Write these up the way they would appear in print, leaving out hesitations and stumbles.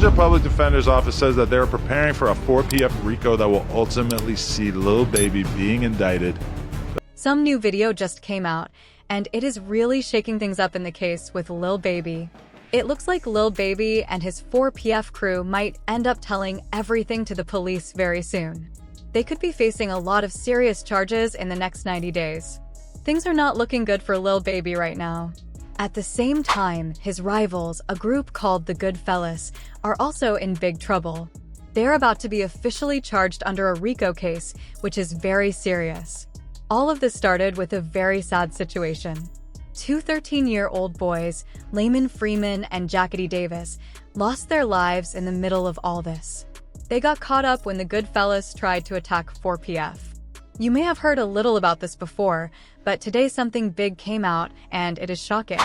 Georgia Public Defender's Office says that they're preparing for a 4 p.m. RICO that will ultimately see Lil Baby being indicted. Some new video just came out, and it is really shaking things up in the case with Lil Baby. It looks like Lil Baby and his 4PF crew might end up telling everything to the police very soon. They could be facing a lot of serious charges in the next 90 days. Things are not looking good for Lil Baby right now. At the same time, his rivals, a group called the Goodfellas, are also in big trouble. They're about to be officially charged under a RICO case, which is very serious. All of this started with a very sad situation. Two 13-year-old boys, Layman Freeman and Jackety Davis, lost their lives in the middle of all this. They got caught up when the Goodfellas tried to attack 4PF. You may have heard a little about this before, but today something big came out, and it is shocking.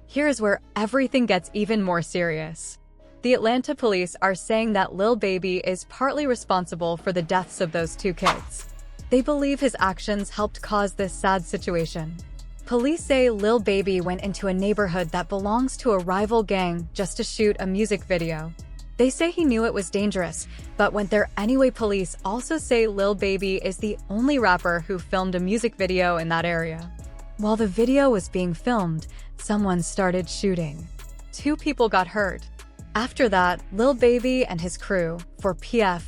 Here is where everything gets even more serious. The Atlanta police are saying that Lil Baby is partly responsible for the deaths of those two kids. They believe his actions helped cause this sad situation. Police say Lil Baby went into a neighborhood that belongs to a rival gang just to shoot a music video. They say he knew it was dangerous, but went there anyway. Police also say Lil Baby is the only rapper who filmed a music video in that area. While the video was being filmed, someone started shooting. 2 people got hurt. After that, Lil Baby and his crew, 4PF,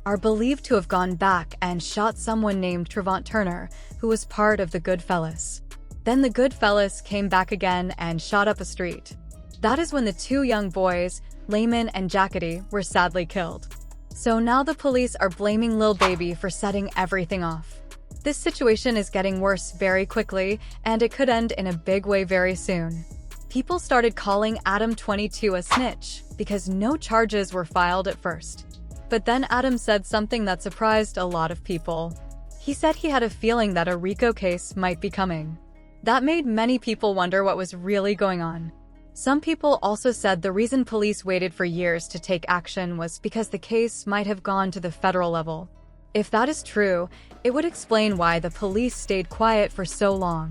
are believed to have gone back and shot someone named Trevont Turner, who was part of the Goodfellas. Then the Goodfellas came back again and shot up a street. That is when the 2 young boys, Layman and Jackety, were sadly killed. So now the police are blaming Lil Baby for setting everything off. This situation is getting worse very quickly, and it could end in a big way very soon. People started calling Adam 22 a snitch because no charges were filed at first. But then Adam said something that surprised a lot of people. He said he had a feeling that a RICO case might be coming. That made many people wonder what was really going on. Some people also said the reason police waited for years to take action was because the case might have gone to the federal level. If that is true, it would explain why the police stayed quiet for so long.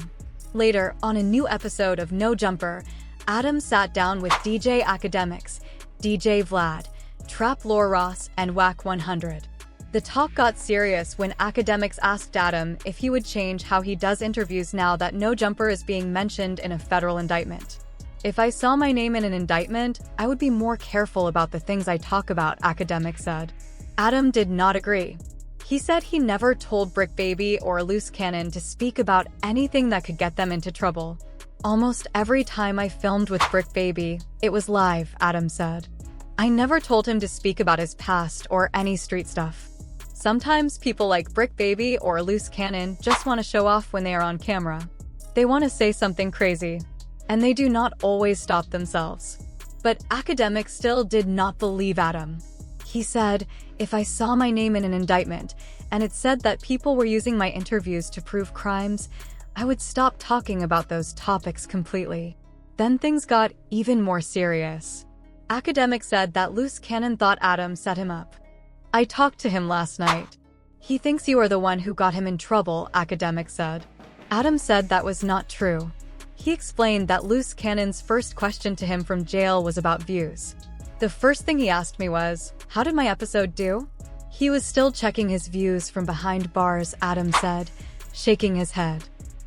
Later, on a new episode of No Jumper, Adam sat down with DJ Academics, DJ Vlad, Trap Lore Ross, and Whack 100. The talk got serious when Academics asked Adam if he would change how he does interviews now that No Jumper is being mentioned in a federal indictment. If I saw my name in an indictment, I would be more careful about the things I talk about, Academics said. Adam did not agree. He said he never told Brick Baby or Loose Cannon to speak about anything that could get them into trouble. Almost every time I filmed with Brick Baby, it was live, Adam said. I never told him to speak about his past or any street stuff. Sometimes people like Brick Baby or Loose Cannon just want to show off when they are on camera. They want to say something crazy, and they do not always stop themselves. But Academics still did not believe Adam. He said, if I saw my name in an indictment, and it said that people were using my interviews to prove crimes, I would stop talking about those topics completely. Then things got even more serious. Academics said that Loose Cannon thought Adam set him up. I talked to him last night. He thinks you are the one who got him in trouble, Academics said. Adam said that was not true. He explained that Loose Cannon's first question to him from jail was about views. The first thing he asked me was, how did my episode do? He was still checking his views from behind bars, Adam said, shaking his head.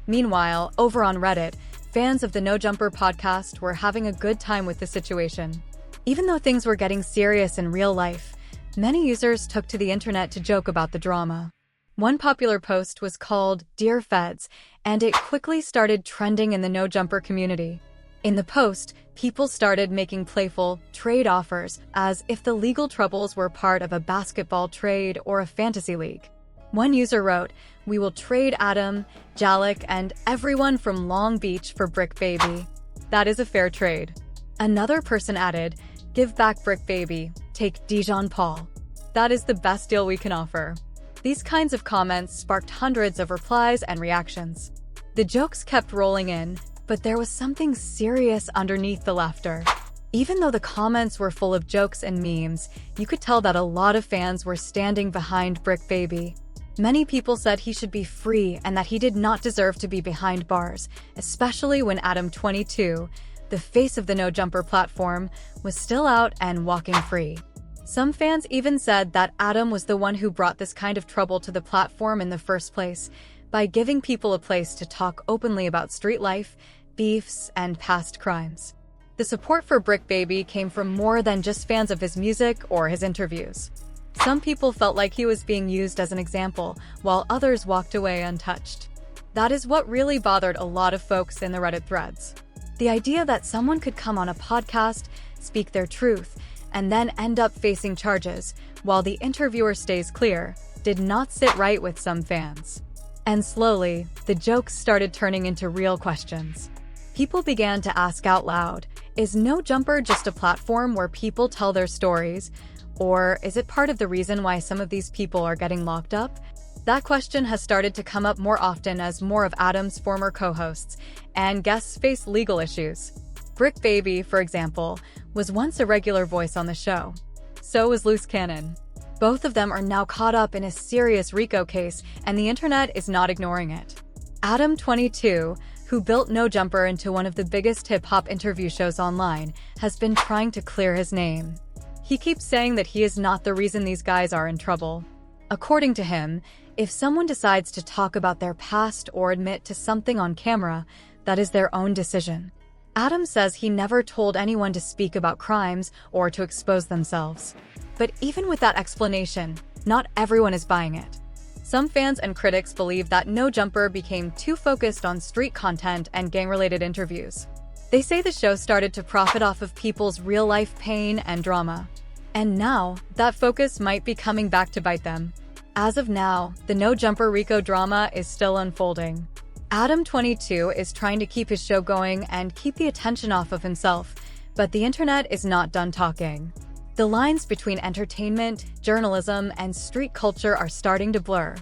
Meanwhile, over on Reddit, fans of the No Jumper podcast were having a good time with the situation. Even though things were getting serious in real life, many users took to the internet to joke about the drama. One popular post was called Dear Feds, and it quickly started trending in the No Jumper community. In the post, people started making playful trade offers as if the legal troubles were part of a basketball trade or a fantasy league. One user wrote, "We will trade Adam, Jalek, and everyone from Long Beach for Brick Baby. That is a fair trade." Another person added, "Give back Brick Baby, take Dijon Paul. That is the best deal we can offer." These kinds of comments sparked hundreds of replies and reactions. The jokes kept rolling in, but there was something serious underneath the laughter. Even though the comments were full of jokes and memes, you could tell that a lot of fans were standing behind Brick Baby. Many people said he should be free and that he did not deserve to be behind bars, especially when Adam 22, the the face of the No Jumper platform, was still out and walking free. Some fans even said that Adam was the one who brought this kind of trouble to the platform in the first place, by giving people a place to talk openly about street life, beefs, and past crimes. The support for Brick Baby came from more than just fans of his music or his interviews. Some people felt like he was being used as an example, while others walked away untouched. That is what really bothered a lot of folks in the Reddit threads. The idea that someone could come on a podcast, speak their truth, and then end up facing charges, while the interviewer stays clear, did not sit right with some fans. And slowly, the jokes started turning into real questions. People began to ask out loud, is No Jumper just a platform where people tell their stories? Or is it part of the reason why some of these people are getting locked up? That question has started to come up more often as more of Adam's former co-hosts and guests face legal issues. Brick Baby, for example, was once a regular voice on the show. So was Loose Cannon. Both of them are now caught up in a serious RICO case, and the internet is not ignoring it. Adam, 22, who built No Jumper into one of the biggest hip-hop interview shows online, has been trying to clear his name. He keeps saying that he is not the reason these guys are in trouble. According to him, if someone decides to talk about their past or admit to something on camera, that is their own decision. Adam says he never told anyone to speak about crimes or to expose themselves. But even with that explanation, not everyone is buying it. Some fans and critics believe that No Jumper became too focused on street content and gang-related interviews. They say the show started to profit off of people's real-life pain and drama. And now, that focus might be coming back to bite them. As of now, the No Jumper RICO drama is still unfolding. Adam, 22, is trying to keep his show going and keep the attention off of himself, but the internet is not done talking. The lines between entertainment, journalism, and street culture are starting to blur.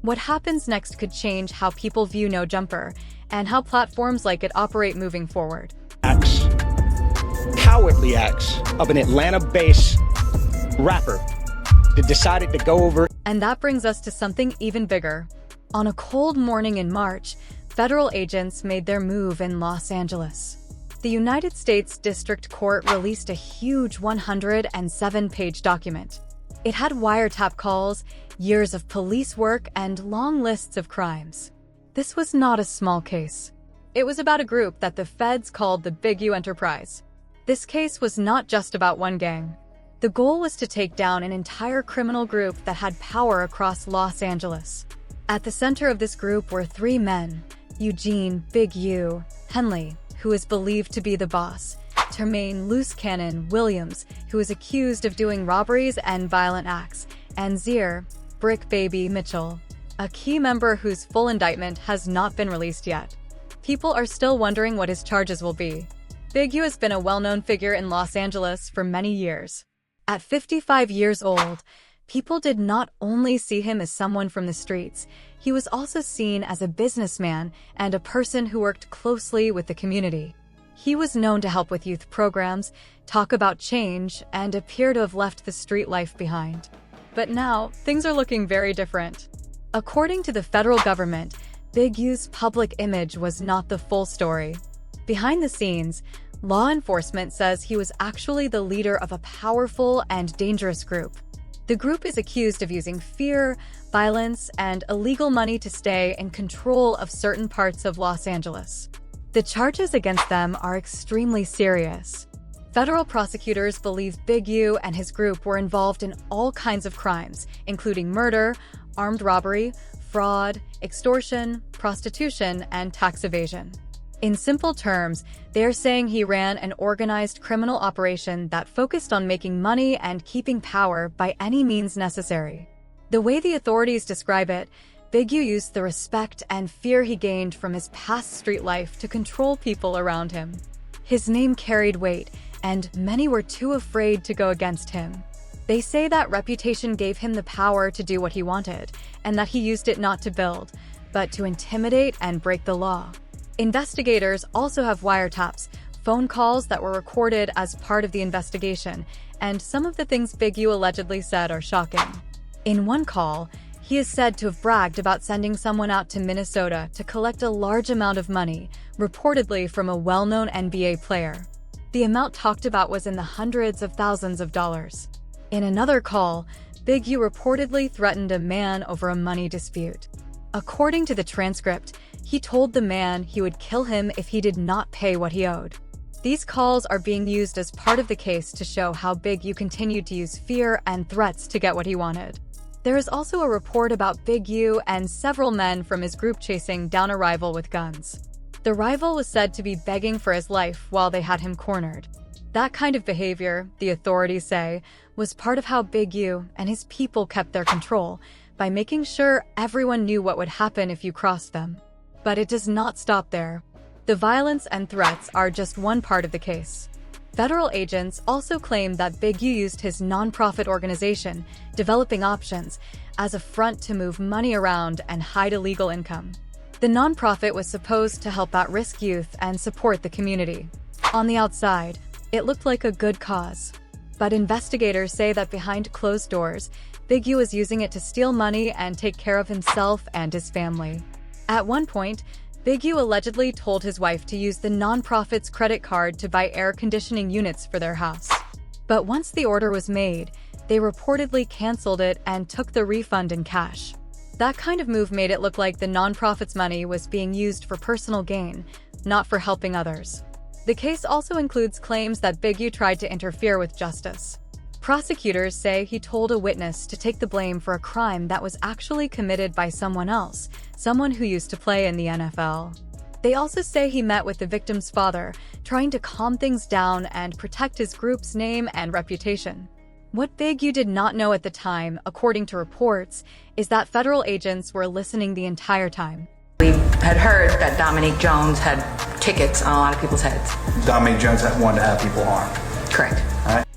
What happens next could change how people view No Jumper and how platforms like it operate moving forward. Cowardly acts of an Atlanta-based rapper that decided to go over. And that brings us to something even bigger. On a cold morning in March, federal agents made their move in Los Angeles. The United States District Court released a huge 107-page document. It had wiretap calls, years of police work, and long lists of crimes. This was not a small case. It was about a group that the feds called the Big U Enterprise. This case was not just about one gang. The goal was to take down an entire criminal group that had power across Los Angeles. At the center of this group were three men: Eugene "Big U" Henley, who is believed to be the boss; Termaine "Loose Cannon" Williams, who is accused of doing robberies and violent acts; and Zier "Brick Baby" Mitchell, a key member whose full indictment has not been released yet. People are still wondering what his charges will be. Big U has been a well-known figure in Los Angeles for many years. At 55 years old, people did not only see him as someone from the streets, he was also seen as a businessman and a person who worked closely with the community. He was known to help with youth programs, talk about change, and appear to have left the street life behind. But now, things are looking very different. According to the federal government, Big U's public image was not the full story. Behind the scenes, law enforcement says he was actually the leader of a powerful and dangerous group. The group is accused of using fear, violence, and illegal money to stay in control of certain parts of Los Angeles. The charges against them are extremely serious. Federal prosecutors believe Big U and his group were involved in all kinds of crimes, including murder, armed robbery, fraud, extortion, prostitution, and tax evasion. In simple terms, they are saying he ran an organized criminal operation that focused on making money and keeping power by any means necessary. The way the authorities describe it, Big U used the respect and fear he gained from his past street life to control people around him. His name carried weight, and many were too afraid to go against him. They say that reputation gave him the power to do what he wanted, and that he used it not to build, but to intimidate and break the law. Investigators also have wiretaps, phone calls that were recorded as part of the investigation, and some of the things Big U allegedly said are shocking. In one call, He is said to have bragged about sending someone out to Minnesota to collect a large amount of money, reportedly from a well-known NBA player. The amount talked about was in the hundreds of thousands of dollars. In another call, Big U reportedly threatened a man over a money dispute. According to the transcript, he told the man he would kill him if he did not pay what he owed. These calls are being used as part of the case to show how Big U continued to use fear and threats to get what he wanted. There is also a report about Big U and several men from his group chasing down a rival with guns. The rival was said to be begging for his life while they had him cornered. That kind of behavior, the authorities say, was part of how Big U and his people kept their control by making sure everyone knew what would happen if you crossed them. But it does not stop there. The violence and threats are just one part of the case. Federal agents also claim that Big U used his nonprofit organization, Developing Options, as a front to move money around and hide illegal income. The nonprofit was supposed to help at-risk youth and support the community. On the outside, it looked like a good cause. But investigators say that behind closed doors, Big U was using it to steal money and take care of himself and his family. At one point, Big U allegedly told his wife to use the nonprofit's credit card to buy air conditioning units for their house. But once the order was made, they reportedly canceled it and took the refund in cash. That kind of move made it look like the nonprofit's money was being used for personal gain, not for helping others. The case also includes claims that Big U tried to interfere with justice. Prosecutors say he told a witness to take the blame for a crime that was actually committed by someone else, someone who used to play in the NFL. They also say he met with the victim's father, trying to calm things down and protect his group's name and reputation. What Big U did not know at the time, according to reports, is that federal agents were listening the entire time. We had heard that Dominique Jones had tickets on a lot of people's heads. Dominique Jones had wanted to have people harmed. Correct.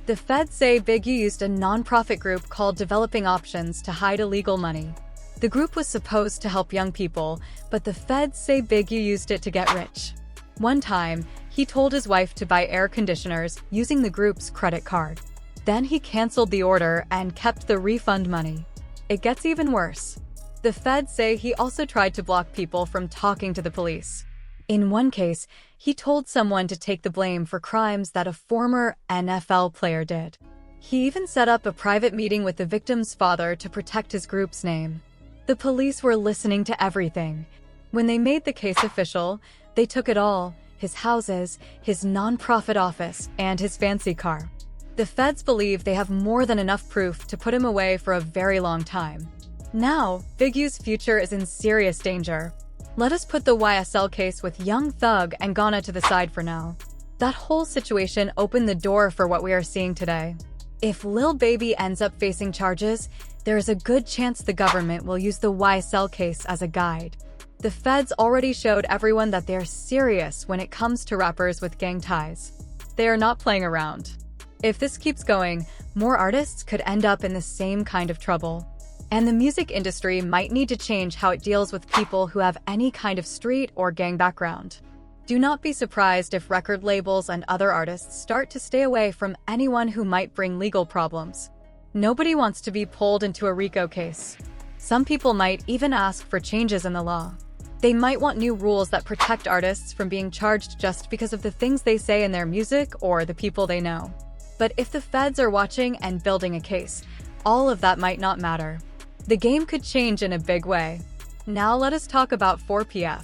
The feds say Big U used a nonprofit group called Developing Options to hide illegal money. The group was supposed to help young people, but the feds say Big U used it to get rich. One time, he told his wife to buy air conditioners using the group's credit card. Then he canceled the order and kept the refund money. It gets even worse. The feds say he also tried to block people from talking to the police. In one case, he told someone to take the blame for crimes that a former NFL player did. He even set up a private meeting with the victim's father to protect his group's name. The police were listening to everything. When they made the case official, they took it all: his houses, his nonprofit office, and his fancy car. The feds believe they have more than enough proof to put him away for a very long time. Now, Big U's future is in serious danger. Let us put the YSL case with Young Thug and Ghana to the side for now. That whole situation opened the door for what we are seeing today. If Lil Baby ends up facing charges, there is a good chance the government will use the YSL case as a guide. The feds already showed everyone that they are serious when it comes to rappers with gang ties. They are not playing around. If this keeps going, more artists could end up in the same kind of trouble. And the music industry might need to change how it deals with people who have any kind of street or gang background. Do not be surprised if record labels and other artists start to stay away from anyone who might bring legal problems. Nobody wants to be pulled into a RICO case. Some people might even ask for changes in the law. They might want new rules that protect artists from being charged just because of the things they say in their music or the people they know. But if the feds are watching and building a case, all of that might not matter. The game could change in a big way. Now let us talk about 4PF.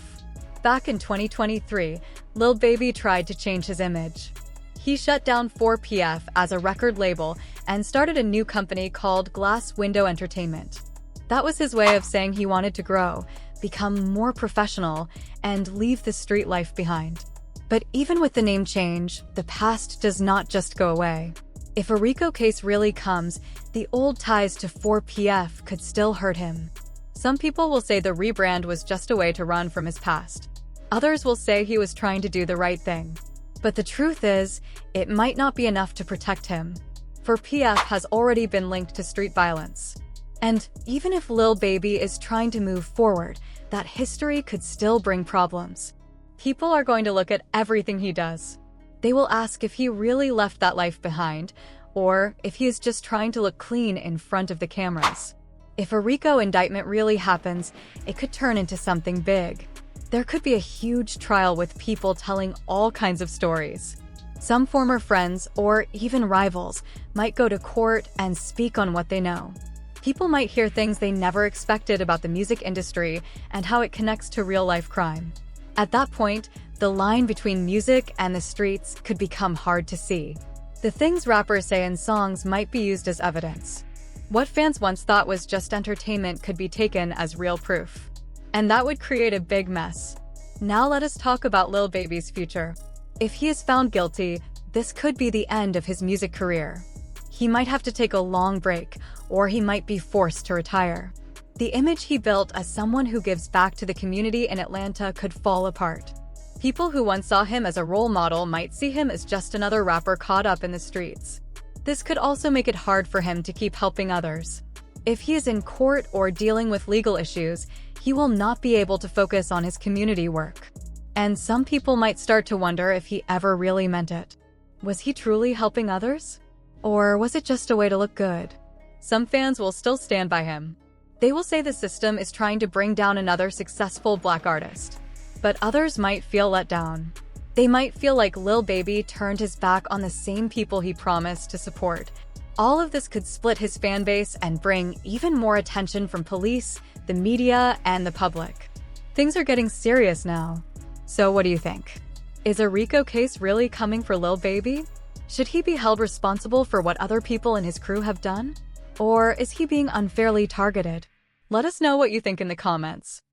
Back in 2023, Lil Baby tried to change his image. He shut down 4PF as a record label and started a new company called Glass Window Entertainment. That was his way of saying he wanted to grow, become more professional, and leave the street life behind. But even with the name change, the past does not just go away. If a RICO case really comes, the old ties to 4PF could still hurt him. Some people will say the rebrand was just a way to run from his past. Others will say he was trying to do the right thing. But the truth is, it might not be enough to protect him. 4PF has already been linked to street violence. And even if Lil Baby is trying to move forward, that history could still bring problems. People are going to look at everything he does. They will ask if he really left that life behind, or if he is just trying to look clean in front of the cameras. If a RICO indictment really happens, it could turn into something big. There could be a huge trial with people telling all kinds of stories. Some former friends, or even rivals, might go to court and speak on what they know. People might hear things they never expected about the music industry and how it connects to real-life crime. At that point, the line between music and the streets could become hard to see. The things rappers say in songs might be used as evidence. What fans once thought was just entertainment could be taken as real proof. And that would create a big mess. Now let us talk about Lil Baby's future. If he is found guilty, this could be the end of his music career. He might have to take a long break, or he might be forced to retire. The image he built as someone who gives back to the community in Atlanta could fall apart. People who once saw him as a role model might see him as just another rapper caught up in the streets. This could also make it hard for him to keep helping others. If he is in court or dealing with legal issues, he will not be able to focus on his community work. And some people might start to wonder if he ever really meant it. Was he truly helping others? Or was it just a way to look good? Some fans will still stand by him. They will say the system is trying to bring down another successful Black artist. But others might feel let down. They might feel like Lil Baby turned his back on the same people he promised to support. All of this could split his fan base and bring even more attention from police, the media, and the public. Things are getting serious now. So what do you think? Is a RICO case really coming for Lil Baby? Should he be held responsible for what other people in his crew have done? Or is he being unfairly targeted? Let us know what you think in the comments.